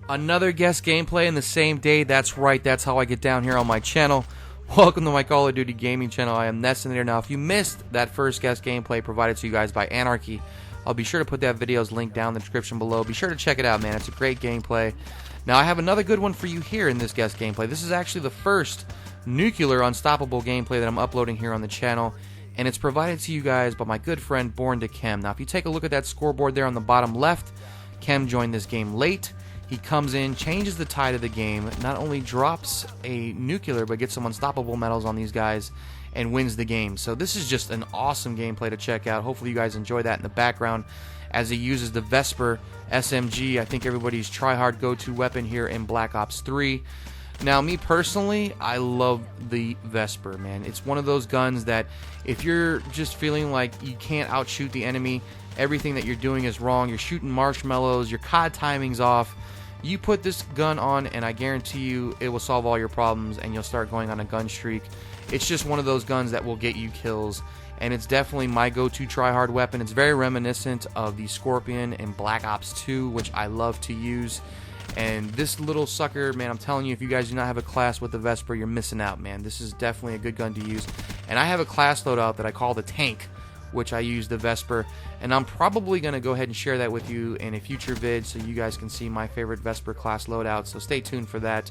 Another guest gameplay in the same day. That's right, that's how I get down here on my channel. Welcome to my Call of Duty gaming channel. I am Nessinator. Now, if you missed that first guest gameplay provided to you guys by Anarchy, I'll be sure to put that video's link down in the description below. Be sure to check it out, man. It's a great gameplay. Now, I have another good one for you here in this guest gameplay. This is actually the first nuclear unstoppable gameplay that I'm uploading here on the channel, and it's provided to you guys by my good friend Born to KEM. Now, if you take a look at that scoreboard there on the bottom left, KEM joined this game late. He comes in, changes the tide of the game, not only drops a nuclear, but gets some unstoppable medals on these guys and wins the game. So this is just an awesome gameplay to check out. Hopefully you guys enjoy that in the background as he uses the Vesper SMG. I think everybody's try-hard go-to weapon here in Black Ops 3. Now, me personally, I love the Vesper, man. It's one of those guns that if you're just feeling like you can't outshoot the enemy, everything that you're doing is wrong, you're shooting marshmallows, your COD timing's off, you put this gun on and I guarantee you it will solve all your problems and you'll start going on a gun streak. It's just one of those guns that will get you kills, and it's definitely my go-to try-hard weapon. It's very reminiscent of the Scorpion in Black Ops 2, which I love to use. And this little sucker, man, I'm telling you, if you guys do not have a class with the Vesper, you're missing out, man. This is definitely a good gun to use. And I have a class loadout that I call the Tank, which I use the Vesper, and I'm probably going to go ahead and share that with you in a future vid so you guys can see my favorite Vesper class loadout, so stay tuned for that.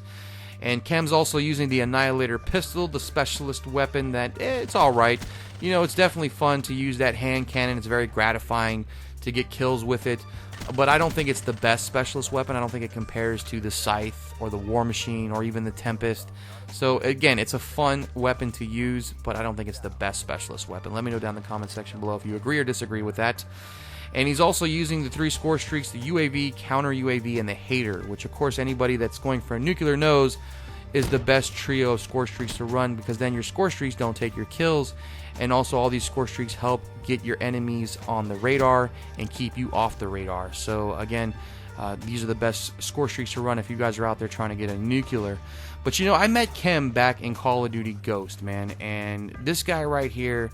And KEM's also using the Annihilator pistol, the specialist weapon that, it's alright. You know, it's definitely fun to use that hand cannon. It's very gratifying to get kills with it, but I don't think it's the best specialist weapon. I don't think it compares to the Scythe or the War Machine or even the Tempest. So again, it's a fun weapon to use, but I don't think it's the best specialist weapon. Let me know down in the comment section below if you agree or disagree with that. And he's also using the 3 Scorestreaks, the UAV, counter UAV, and the HATR, which of course anybody that's going for a nuclear knows is the best trio of Scorestreaks to run, because then your Scorestreaks don't take your kills, and also all these Scorestreaks help get your enemies on the radar and keep you off the radar. So again, these are the best Scorestreaks to run if you guys are out there trying to get a nuclear. But you know, I met KEM back in Call of Duty Ghost, man, and this guy right here,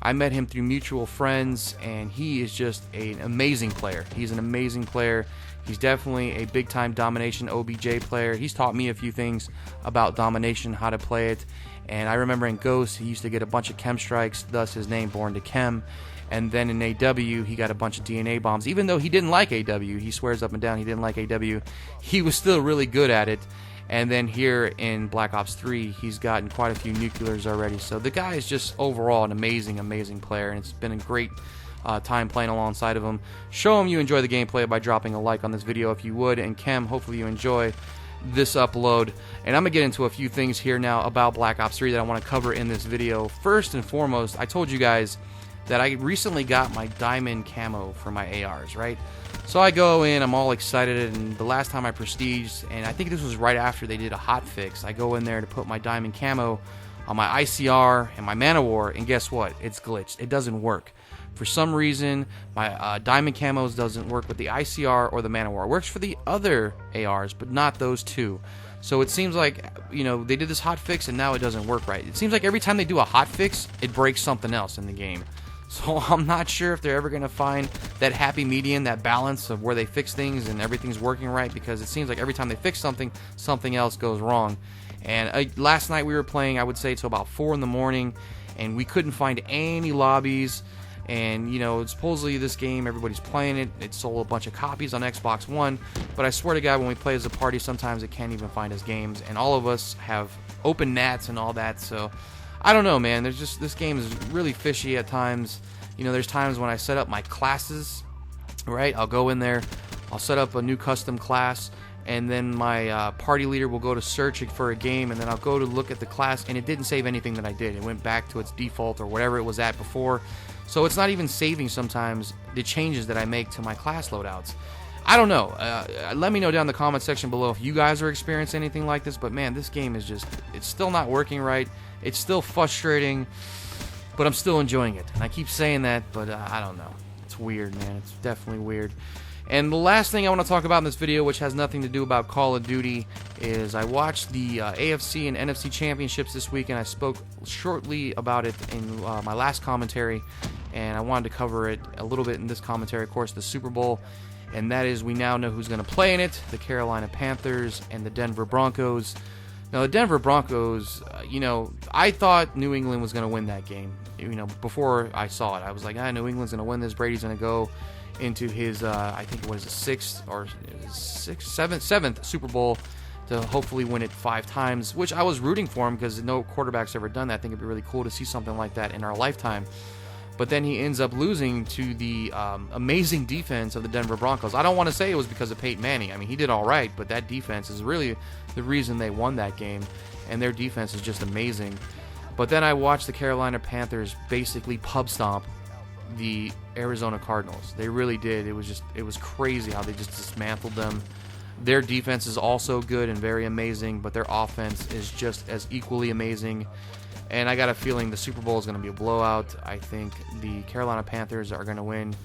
I met him through mutual friends, and he is just an amazing player. He's an amazing player. He's definitely a big-time Domination OBJ player. He's taught me a few things about Domination, how to play it. And I remember in Ghost, he used to get a bunch of chem strikes, thus his name, Born to KEM. And then in AW, he got a bunch of DNA bombs. Even though he didn't like AW, he swears up and down he didn't like AW, he was still really good at it. And then here in Black Ops 3, he's gotten quite a few nuclears already. So the guy is just overall an amazing, amazing player, and it's been a great time playing alongside of him. Show him you enjoy the gameplay by dropping a like on this video if you would, and KEM, hopefully you enjoy this upload. And I'm going to get into a few things here now about Black Ops 3 that I want to cover in this video. First and foremost, I told you guys that I recently got my diamond camo for my ARs, right? So I go in, I'm all excited, and the last time I prestiged, and I think this was right after they did a hot fix, I go in there to put my diamond camo on my ICR and my Man-O-War, and guess what? It's glitched. It doesn't work. For some reason, my diamond camos doesn't work with the ICR or the Man-O-War. It works for the other ARs, but not those two. So it seems like, you know, they did this hot fix and now it doesn't work right. It seems like every time they do a hot fix, it breaks something else in the game. So I'm not sure if they're ever going to find that happy median, that balance of where they fix things and everything's working right, because it seems like every time they fix something, something else goes wrong. And last night we were playing, I would say, till about 4 in the morning, and we couldn't find any lobbies. And, you know, supposedly this game, everybody's playing it. It sold a bunch of copies on Xbox One, but I swear to God, when we play as a party, sometimes it can't even find us games. And all of us have open nats and all that, so I don't know, man. There's just, this game is really fishy at times. You know, there's times when I set up my classes, right? I'll go in there, I'll set up a new custom class, and then my party leader will go to search for a game, and then I'll go to look at the class, and it didn't save anything that I did. It went back to its default or whatever it was at before. So it's not even saving sometimes the changes that I make to my class loadouts. I don't know. Let me know down in the comment section below if you guys are experiencing anything like this. But man, this game is just, it's still not working right. It's still frustrating, but I'm still enjoying it. And I keep saying that, but I don't know. It's weird, man. It's definitely weird. And the last thing I want to talk about in this video, which has nothing to do about Call of Duty, is I watched the AFC and NFC championships this week, and I spoke shortly about it in my last commentary, and I wanted to cover it a little bit in this commentary. Of course, the Super Bowl and that is we now know who's going to play in it: the Carolina Panthers and the Denver Broncos. Now, the Denver Broncos, I thought New England was going to win that game. Before I saw it, I was like, New England's going to win this. Brady's going to go into his, I think it was seventh Super Bowl to hopefully win it 5 times, which I was rooting for him because no quarterback's ever done that. I think it'd be really cool to see something like that in our lifetime. But then he ends up losing to the amazing defense of the Denver Broncos. I don't want to say it was because of Peyton Manning. I mean, he did all right, but that defense is really the reason they won that game, and their defense is just amazing. But then I watched the Carolina Panthers basically pub stomp the Arizona Cardinals. They really did. It was crazy how they just dismantled them. Their defense is also good and very amazing, but their offense is just as equally amazing. And I got a feeling the Super Bowl is going to be a blowout. I think the Carolina Panthers are going to win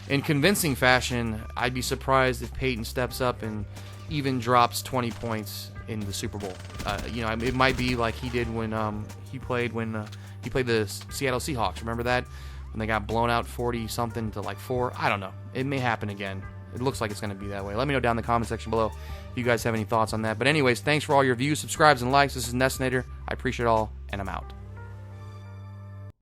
in convincing fashion. I'd be surprised if Peyton steps up and even drops 20 points in the Super Bowl. It might be like he did when he played the Seattle Seahawks. Remember that? When they got blown out 40-something to like 4? I don't know. It may happen again. It looks like it's going to be that way. Let me know down in the comment section below if you guys have any thoughts on that. But anyways, thanks for all your views, subscribes, and likes. This is Nessinator. I appreciate it all, and I'm out.